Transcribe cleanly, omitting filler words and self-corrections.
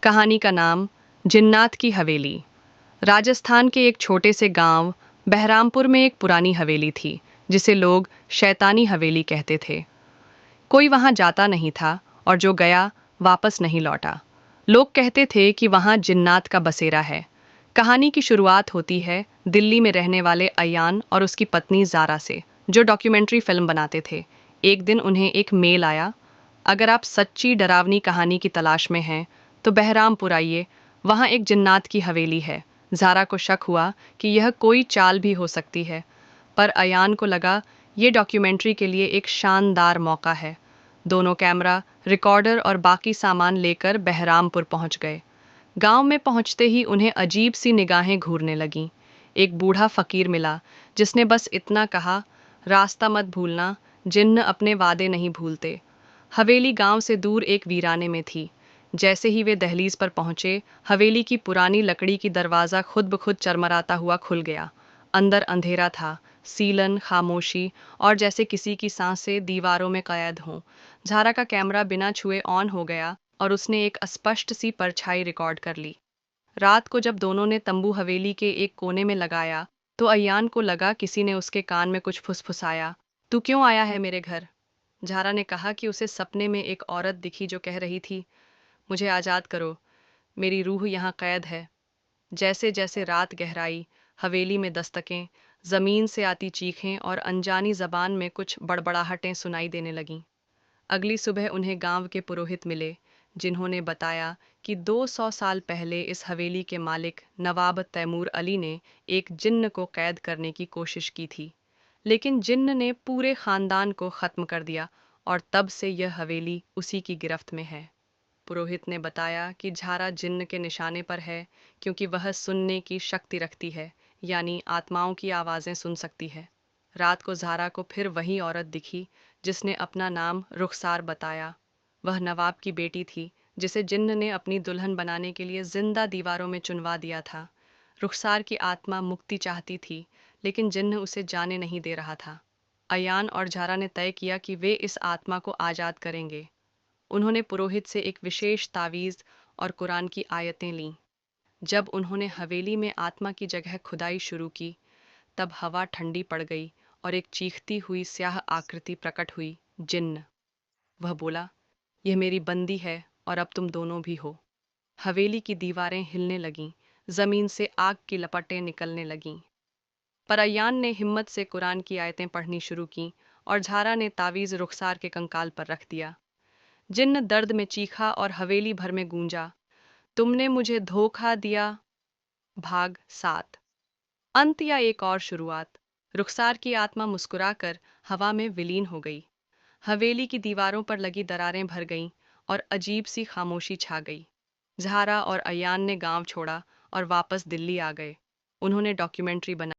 कहानी का नाम जिन्नात की हवेली। राजस्थान के एक छोटे से गांव बहरामपुर में एक पुरानी हवेली थी जिसे लोग शैतानी हवेली कहते थे। कोई वहां जाता नहीं था और जो गया वापस नहीं लौटा। लोग कहते थे कि वहां जिन्नात का बसेरा है। कहानी की शुरुआत होती है दिल्ली में रहने वाले अयान और उसकी पत्नी जारा से, जो डॉक्यूमेंट्री फिल्म बनाते थे। एक दिन उन्हें एक मेल आया, अगर आप सच्ची डरावनी कहानी की तलाश में हैं तो बहरामपुर आइए, वहाँ एक जिन्नात की हवेली है। जारा को शक हुआ कि यह कोई चाल भी हो सकती है, पर अयान को लगा ये डॉक्यूमेंट्री के लिए एक शानदार मौका है। दोनों कैमरा, रिकॉर्डर और बाकी सामान लेकर बहरामपुर पहुंच गए। गांव में पहुंचते ही उन्हें अजीब सी निगाहें घूरने लगीं। एक बूढ़ा फकीर मिला जिसने बस इतना कहा, रास्ता मत भूलना, जिन्न अपने वादे नहीं भूलते। हवेली गांव से दूर एक वीराने में थी। जैसे ही वे दहलीज पर पहुंचे, हवेली की पुरानी लकड़ी की दरवाज़ा खुद ब खुद चरमराता हुआ खुल गया। अंदर अंधेरा था, सीलन, खामोशी और जैसे किसी की सांसें दीवारों में कैद हों। झारा का कैमरा बिना छुए ऑन हो गया और उसने एक अस्पष्ट सी परछाई रिकॉर्ड कर ली। रात को जब दोनों ने तंबू हवेली के एक कोने में लगाया तो अयान को लगा किसी ने उसके कान में कुछ फुसफुसाया। तू क्यों आया है मेरे घर? झारा ने कहा कि उसे सपने में एक औरत दिखी जो कह रही थी, मुझे आज़ाद करो, मेरी रूह यहाँ कैद है। जैसे जैसे रात गहराई, हवेली में दस्तकें, जमीन से आती चीखें और अनजानी जबान में कुछ बड़बड़ाहटें सुनाई देने लगीं। अगली सुबह उन्हें गांव के पुरोहित मिले, जिन्होंने बताया कि 200 साल पहले इस हवेली के मालिक नवाब तैमूर अली ने एक जिन्न को कैद करने की कोशिश की थी, लेकिन जिन्न ने पूरे खानदान को खत्म कर दिया और तब से यह हवेली उसी की गिरफ्त में है। पुरोहित ने बताया कि झारा जिन्न के निशाने पर है क्योंकि वह सुनने की शक्ति रखती है, यानी आत्माओं की आवाज़ें सुन सकती है। रात को झारा को फिर वही औरत दिखी जिसने अपना नाम रुखसार बताया। वह नवाब की बेटी थी जिसे जिन्न ने अपनी दुल्हन बनाने के लिए जिंदा दीवारों में चुनवा दिया था। रुखसार की आत्मा मुक्ति चाहती थी, लेकिन जिन्न उसे जाने नहीं दे रहा था। अयान और झारा ने तय किया कि वे इस आत्मा को आज़ाद करेंगे। उन्होंने पुरोहित से एक विशेष तावीज़ और कुरान की आयतें लीं। जब उन्होंने हवेली में आत्मा की जगह खुदाई शुरू की, तब हवा ठंडी पड़ गई और एक चीखती हुई स्याह आकृति प्रकट हुई। जिन्न, वह बोला, यह मेरी बंदी है और अब तुम दोनों भी हो। हवेली की दीवारें हिलने लगीं, जमीन से आग की लपटें निकलने लगीं। पर अयान ने हिम्मत से कुरान की आयतें पढ़नी शुरू कीं और झारा ने तावीज़ रुखसार के कंकाल पर रख दिया। जिन्न दर्द में चीखा और हवेली भर में गूंजा, तुमने मुझे धोखा दिया। भाग 7। अंत या एक और शुरुआत। रुखसार की आत्मा मुस्कुराकर हवा में विलीन हो गई। हवेली की दीवारों पर लगी दरारें भर गईं और अजीब सी खामोशी छा गई। झारा और अयान ने गांव छोड़ा और वापस दिल्ली आ गए। उन्होंने डॉक्यूमेंट्री बनाई।